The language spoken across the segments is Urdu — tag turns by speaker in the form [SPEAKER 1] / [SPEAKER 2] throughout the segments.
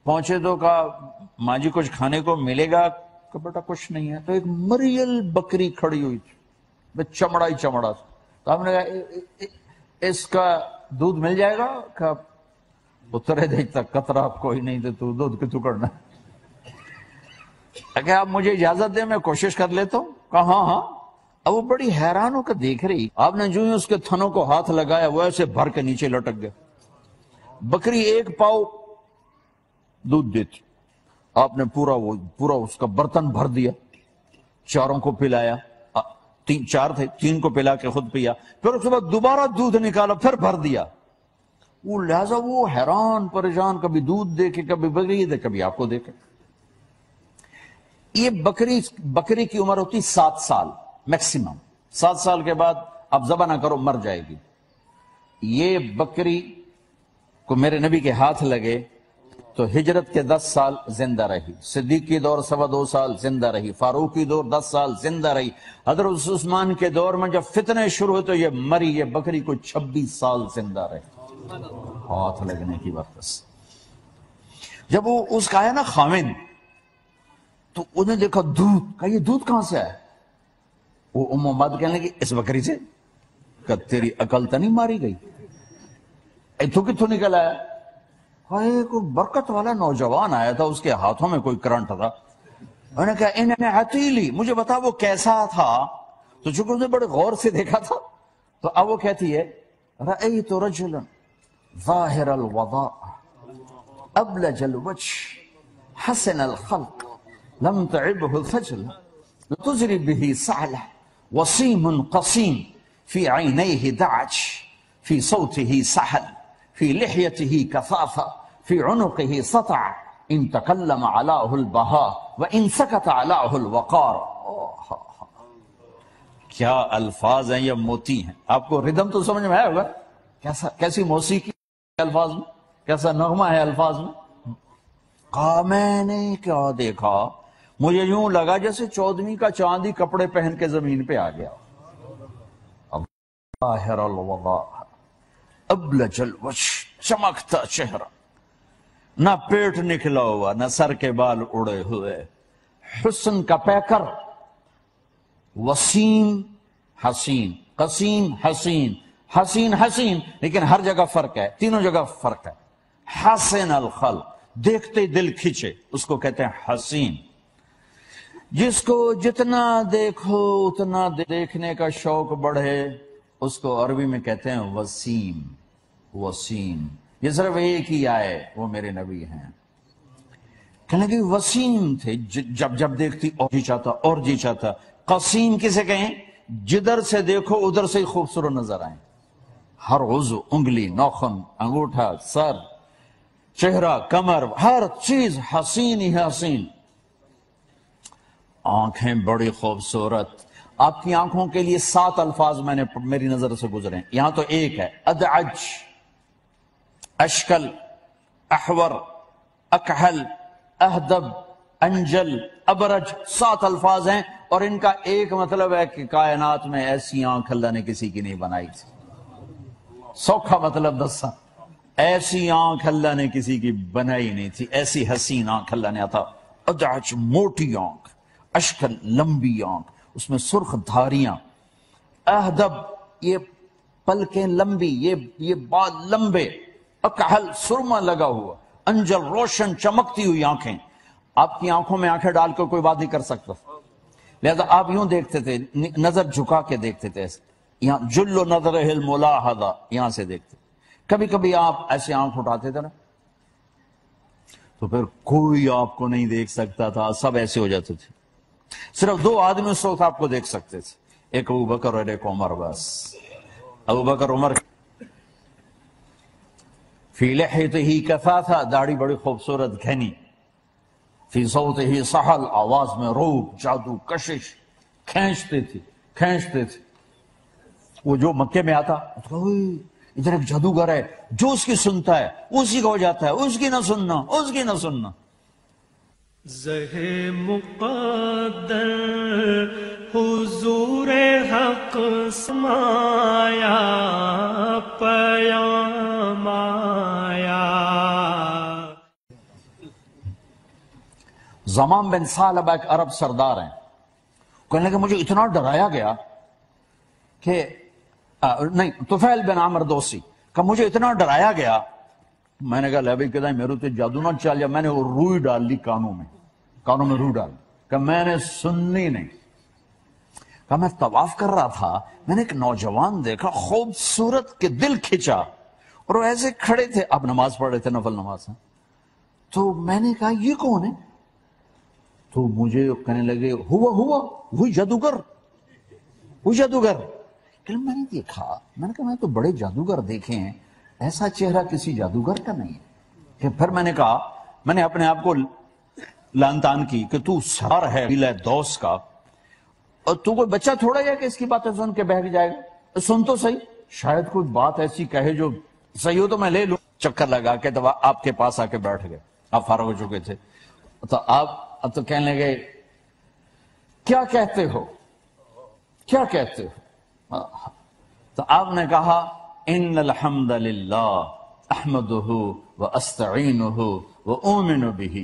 [SPEAKER 1] پہنچے تو کہا ماں جی کچھ کھانے کو ملے گا؟ کہ بیٹا کچھ نہیں ہے. تو ایک مریل بکری کھڑی ہوئی تھی، چمڑا ہی چمڑا تھا. تو ہم نے کہا اس کا دودھ مل جائے گا؟ کہ اترے دیکھتا قطرہ کوئی نہیں تھے، تو دودھ کتوں کرنا. کہ آپ مجھے اجازت دیں میں کوشش کر لیتا ہوں. کہا ہاں ہاں. اب وہ بڑی حیران ہو کر دیکھ رہی. آپ نے جو ہی اس کے تھنوں کو ہاتھ لگایا وہ ایسے بھر کے نیچے لٹک گیا. بکری ایک پاؤ دودھ دیتی. آپ نے پورا اس کا برتن بھر دیا، چاروں کو پلایا. چار تھے، 3 کو پلا کے خود پیا. پھر اس کے بعد دوبارہ دودھ نکالا، پھر بھر دیا. لہذا وہ حیران پریشان، کبھی دودھ دے کے کبھی بکری دے کبھی آپ کو دے کے. یہ بکری کی عمر ہوتی 7 سال میکسیمم. 7 سال کے بعد آپ ذبح نہ کرو، مر جائے گی. یہ بکری کو میرے نبی کے ہاتھ لگے تو ہجرت کے 10 سال زندہ رہی. صدیق کی دور 2.25 سال زندہ رہی. فاروق کی دور 10 سال زندہ رہی. حضرت عثمان کے دور میں جب فتنے شروع ہوئے تو یہ مری. یہ بکری کو 26 سال زندہ رہی ہاتھ لگنے کی وقت سے. جب وہ اس کا آیا نا خاوند، تو انہیں دیکھا دودھ. کہا یہ دودھ کہاں سے آیا؟ وہ امت کہنے لگی اس بکری سے. کہ تیری عقل تو نہیں ماری گئی؟ ایتھو کتھو نکل آیا؟ کوئی برکت والا نوجوان آیا تھا، اس کے ہاتھوں میں کوئی کرنٹ تھا. انہوں نے کہا انہیں عتیلی، مجھے بتا وہ کیسا تھا. تو چونکہ اس نے بڑے غور سے دیکھا تھا تو اب وہ کہتی ہے رأیت رجلا ظاہر الوضاء ابلج الوجه حسن الخلق لم تعبه الخجلة لتجري به سعلة وصيم قصيم في عينيه دعج في صوته سحل في لحيته كثافة في عنقه سطع إن تكلم علاه البهاء وإن سكت علاه الوقار. کیا الفاظ ہیں، یہ موتی ہیں. آپ کو ردم تو سمجھ میں آیا ہوگا، کیسی موسیقی الفاظ میں، کیسا نغمہ ہے الفاظ میں. کہا میں نے کیا دیکھا، مجھے یوں لگا جیسے 14ویں کا چاندی کپڑے پہن کے زمین پہ آ گیا. ظاہر الوضاء ابلج الوجه، چمکتا چہرہ، نہ پیٹ نکلا ہوا نہ سر کے بال اڑے ہوئے، حسن کا پیکر. وسیم حسین، قسیم حسین، حسین حسین، لیکن ہر جگہ فرق ہے، تینوں جگہ فرق ہے. حسن الخلق، دیکھتے دل کھچے، اس کو کہتے ہیں حسین. جس کو جتنا دیکھو اتنا دیکھنے کا شوق بڑھے، اس کو عربی میں کہتے ہیں وسیم. وسیم، یہ صرف ایک ہی آئے، وہ میرے نبی ہیں. کہنے لگے وسیم تھے، جب دیکھتی اور جی چاہتا اور جی چاہتا. قسیم کسے کہیں؟ جدھر سے دیکھو ادھر سے ہی خوبصورت نظر آئیں. ہر عضو، انگلی، ناخن، انگوٹھا، سر، چہرہ، کمر، ہر چیز حسین ہی حسین. آنکھیں بڑی خوبصورت. آپ کی آنکھوں کے لیے 7 الفاظ میں نے میری نظر سے گزرے ہیں، یہاں تو ایک ہے. ادعج، اشکل، احور، اکحل، اہدب، انجل، ابرج. 7 الفاظ ہیں اور ان کا ایک مطلب ہے کہ کائنات میں ایسی آنکھ اللہ نے کسی کی نہیں بنائی تھی. سوکھا مطلب دسا، ایسی آنکھ اللہ نے کسی کی بنائی نہیں تھی. ایسی حسین آنکھ اللہ نے عطا. ادعج، موٹی آنکھ. اشکل، لمبی آنکھ، اس میں سرخ دھاریاں. اہدب، یہ پلکیں لمبی، یہ بال لمبے. اکحل، سرما لگا ہوا. انجل، روشن چمکتی ہوئی آنکھیں. آپ کی آنکھوں میں آنکھیں ڈال کر کوئی بات نہیں کر سکتا، لہذا آپ یوں دیکھتے تھے، نظر جھکا کے دیکھتے تھے. یہاں جلو نظر الملاحظہ، یہاں سے دیکھتے. کبھی کبھی آپ ایسے آنکھ اٹھاتے تھے نا تو پھر کوئی آپ کو نہیں دیکھ سکتا تھا، سب ایسے ہو جاتے تھے. صرف 2 آدمی اس وقت آپ کو دیکھ سکتے تھے، ایک ابو بکر اور ایک عمر. بس ابو بکر عمر. فی لحیتہ کثافہ، داڑھی بڑی خوبصورت گھنی. فی صوتہ سحل، آواز میں روب، جادو، کشش. کھینچتے تھے. وہ جو مکے میں آتا ادھر ایک جادوگر ہے، جو اس کی سنتا ہے اسی کا ہو جاتا ہے، اس کی نہ سننا.
[SPEAKER 2] زہ مقدر حضور حق سمایا پیام آیا.
[SPEAKER 1] زمام بن ثعلبہ ایک عرب سردار ہیں، کہنے لگے مجھے اتنا ڈرایا گیا کہ نہیں، طفیل بن عامر دوسی کہ مجھے اتنا ڈرایا گیا، میں نے کہا لے بھائی کہتا میرے تے جادو نہ چل جائے، میں نے وہ روئی ڈال لی کانوں میں روئی ڈال کہ میں نے سننی نہیں۔ کہ میں طواف کر رہا تھا، میں نے ایک نوجوان دیکھا خوبصورت کہ دل کھچا، اور وہ ایسے کھڑے تھے، آپ نماز پڑھ رہے تھے نفل نماز، تو میں نے کہا یہ کون ہے؟ تو مجھے کہنے لگے وہی جادوگر۔ کہ میں نے دیکھا، میں نے کہا میں تو بڑے جادوگر دیکھے ہیں، ایسا چہرہ کسی جادوگر کا نہیں ہے۔ کہ پھر میں نے کہا، میں نے اپنے آپ کو لان تان کی کہ تو سار ہے قبیلہ دوس کا، اور تو کوئی بچہ تھوڑا ہے کہ اس کی باتیں سن کے بہک جائے گا، سن تو صحیح، شاید کوئی بات ایسی کہے جو صحیح ہو تو میں لے لوں۔ چکر لگا کے تو آپ کے پاس آ کے بیٹھ گئے، آپ فارغ ہو چکے تھے، تو آپ اب تو کہنے لگے کیا کہتے ہو؟ تو آپ نے کہا ان الحمد للہ احمدہ واستعینہ واؤمن بہ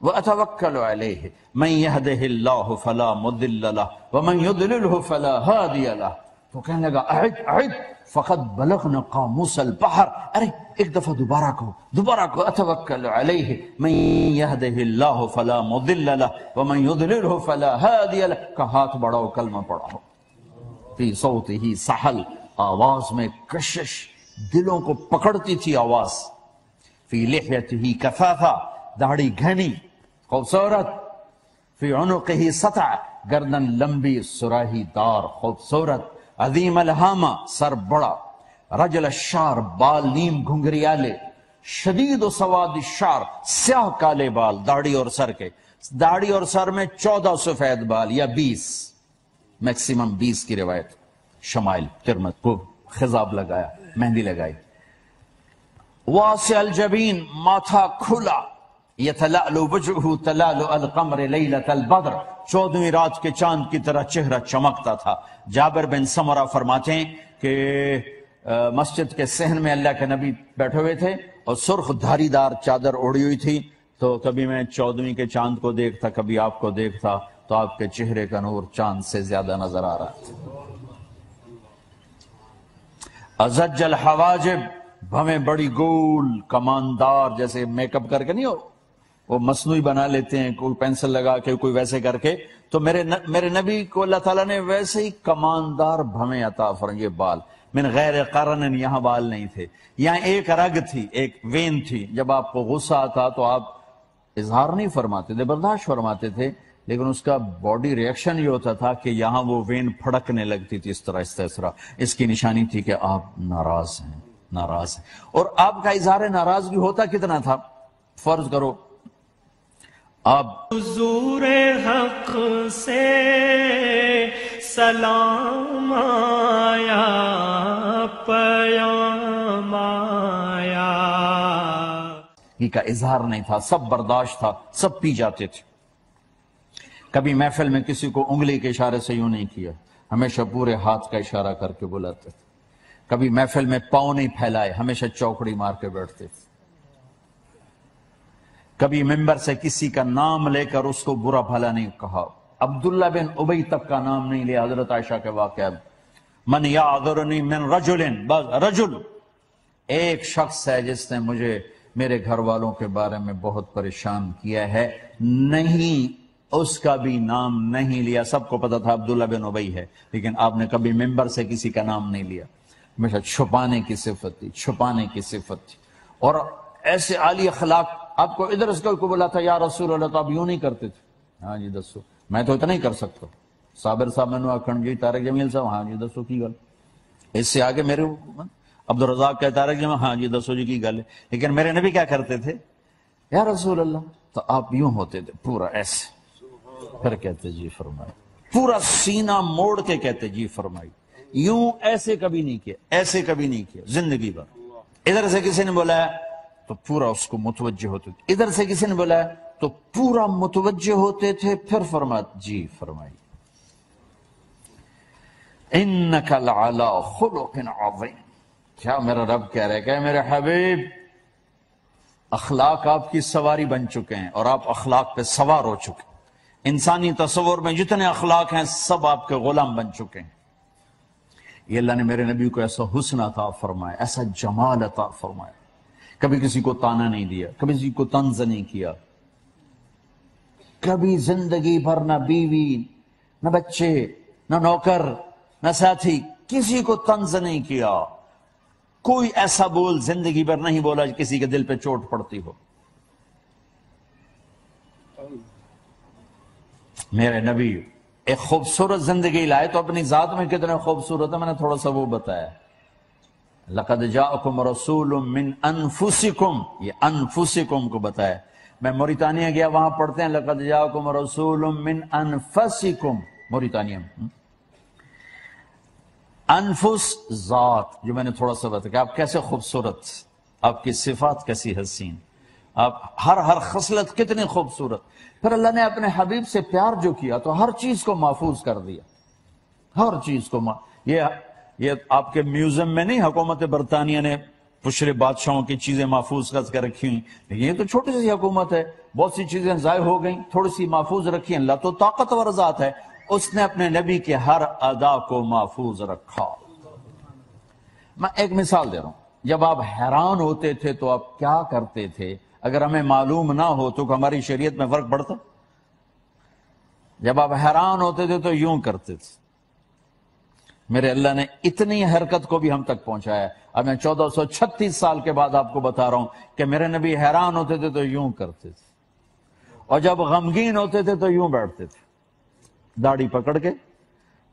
[SPEAKER 1] واتوکل علیہ من یہدہ اللہ فلا مضل لہ ومن یضللہ فلا ہادی لہ۔ تو کہنے لگا اعد فقد بلغنا قاموس البحر، ارے ایک دفعہ دوبارہ کہو، اتوکل علیہ من یہدہ اللہ فلا مضل لہ ومن یضللہ فلا ہادی لہ، کہ ہاتھ بڑھاؤ کلمہ پڑھاؤ۔ فی صوتہ سحل، آواز میں کشش، دلوں کو پکڑتی تھی آواز۔ فی لحیتہ کثافہ، داڑھی گھنی خوبصورت۔ فی عنقہ سطع، گردن لمبی سراہی دار خوبصورت۔ عظیم الہامہ، سر بڑا۔ رجل الشعر، بال نیم گھنگریالے۔ شدید و سواد الشعر، سیاہ کالے بال داڑھی اور سر کے، داڑھی اور سر میں 14 سفید بال یا 20، میکسیمم 20 کی روایت۔ شمائل ترمذ کو خضاب لگایا، مہندی لگائی۔ واسع الجبین، ماتھا کھلا۔ یتلألؤ وجهه تلألؤ القمر لیلۃ البدر، 14ویں رات کے چاند کی طرح چہرہ چمکتا تھا۔ جابر بن سمرہ فرماتے ہیں کہ مسجد کے صحن میں اللہ کے نبی بیٹھے ہوئے تھے اور سرخ دھاری دار چادر اوڑی ہوئی تھی، تو کبھی میں 14ویں کے چاند کو دیکھتا، کبھی آپ کو دیکھتا، تو آپ کے چہرے کا نور چاند سے زیادہ نظر آ رہا تھا۔ ازج الحواجب، بھویں بڑی گول کماندار، جیسے میک اپ کر کے نہیں ہو وہ مصنوعی بنا لیتے ہیں، کوئی پینسل لگا کے کوئی ویسے کر کے، تو میرے نبی کو اللہ تعالیٰ نے ویسے ہی کماندار بھویں عطا فرمائے، بال من غیر قرن، یہاں بال نہیں تھے، یہاں ایک رگ تھی، ایک وین تھی۔ جب آپ کو غصہ آتا تو آپ اظہار نہیں فرماتے تھے، برداشت فرماتے تھے، لیکن اس کا باڈی ریئیکشن یہ ہوتا تھا کہ یہاں وہ وین پھڑکنے لگتی تھی، اس طرح۔ اس کی نشانی تھی کہ آپ ناراض ہیں۔ اور آپ کا اظہار ناراضگی ہوتا کتنا تھا؟ فرض کرو آپ
[SPEAKER 2] حضور حق سے سلام آیا، پیام آیا،
[SPEAKER 1] یہ کا اظہار نہیں تھا، سب برداشت تھا، سب پی جاتے تھے۔ کبھی محفل میں کسی کو انگلی کے اشارے سے یوں نہیں کیا، ہمیشہ پورے ہاتھ کا اشارہ کر کے بلاتے تھے۔ کبھی محفل میں پاؤں نہیں پھیلائے، ہمیشہ چوکڑی مار کے بیٹھتے تھے۔ کبھی ممبر سے کسی کا نام لے کر اس کو برا بھلا نہیں کہا، عبداللہ بن ابی تک کا نام نہیں لیا۔ حضرت عائشہ کے واقعہ، من یعذرنی من رجل، بس رجل، ایک شخص ہے جس نے مجھے میرے گھر والوں کے بارے میں بہت پریشان کیا ہے، نہیں اس کا بھی نام نہیں لیا۔ سب کو پتا تھا عبداللہ بن ابی ہے، لیکن آپ نے کبھی ممبر سے کسی کا نام نہیں لیا، ہمیشہ چھپانے کی صفت تھی۔ اور ایسے عالی اخلاق، آپ کو ادھر اس کو بولا تھا یا رسول اللہ، تو آپ یوں نہیں کرتے تھے، ہاں جی دسو، میں تو اتنا ہی کر سکتا، صابر صاحب میں نے آکھن جی طارق جمیل صاحب، ہاں جی دسو کی گل، اس سے آگے میرے عبدالرزاق کہتا طارق جمیل، ہاں جی دسو جی کی گل ہے۔ لیکن میرے نبی کیا کرتے تھے؟ یا رسول اللہ، تو آپ یوں ہوتے تھے پورا ایسے، پھر کہتے جی فرمائی، پورا سینہ موڑ کے کہتے جی فرمائی، یوں ایسے کبھی نہیں کیا، ایسے کبھی نہیں کیا زندگی بھر۔ ادھر سے کسی نے بولا تو پورا اس کو متوجہ ہوتے تھے، ادھر سے کسی نے بولا تو پورا متوجہ ہوتے تھے، پھر جی فرمائی۔ انک لعلی خلق عظیم، کیا میرا رب کہہ رہے کہ میرے حبیب اخلاق آپ کی سواری بن چکے ہیں اور آپ اخلاق پہ سوار ہو چکے ہیں. انسانی تصور میں جتنے اخلاق ہیں سب آپ کے غلام بن چکے ہیں. یہ اللہ نے میرے نبی کو ایسا حسن عطا فرمایا، ایسا جمال عطا فرمایا. کبھی کسی کو تانا نہیں دیا، کبھی کسی کو طنز نہیں کیا، کبھی زندگی بھر نہ بیوی نہ بچے نہ نوکر نہ ساتھی کسی کو طنز نہیں کیا. کوئی ایسا بول زندگی بھر نہیں بولا کسی کے دل پہ چوٹ پڑتی ہو. میرے نبی ایک خوبصورت زندگی لائے تو اپنی ذات میں کتنے خوبصورت ہے میں نے تھوڑا سا وہ بتایا. لقد جاءکم رسول من انفسکم، یہ انفسکم کو بتایا. میں موریتانیہ گیا، وہاں پڑھتے ہیں لقد جاءکم رسول من انفسکم. موریتانیہ میں انفس ذات جو میں نے تھوڑا سا بتایا کہ آپ کیسے خوبصورت، آپ کی صفات کیسی حسین، آپ ہر خصلت کتنی خوبصورت. پھر اللہ نے اپنے حبیب سے پیار جو کیا تو ہر چیز کو محفوظ کر دیا، ہر چیز کو یہ آپ کے میوزیم میں نہیں حکومت برطانیہ نے پچھلے بادشاہوں کی چیزیں محفوظ کر رکھی ہوئی، لیکن یہ تو چھوٹی سی حکومت ہے، بہت سی چیزیں ضائع ہو گئیں، تھوڑی سی محفوظ رکھی ہیں. اللہ تو طاقتور ذات ہے، اس نے اپنے نبی کے ہر ادا کو محفوظ رکھا. میں ایک مثال دے رہا ہوں. جب آپ حیران ہوتے تھے تو آپ کیا کرتے تھے؟ اگر ہمیں معلوم نہ ہو تو ہماری شریعت میں فرق پڑتا؟ جب آپ حیران ہوتے تھے تو یوں کرتے تھے. میرے اللہ نے اتنی حرکت کو بھی ہم تک پہنچایا. اب میں 1436 سال کے بعد آپ کو بتا رہا ہوں کہ میرے نبی حیران ہوتے تھے تو یوں کرتے تھے، اور جب غمگین ہوتے تھے تو یوں بیٹھتے تھے، داڑھی پکڑ کے،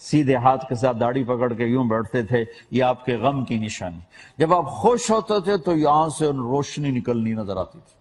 [SPEAKER 1] سیدھے ہاتھ کے ساتھ داڑھی پکڑ کے یوں بیٹھتے تھے. یہ آپ کے غم کی نشانی. جب آپ خوش ہوتے تھے تو یہاں سے روشنی نکلنی نظر آتی تھی.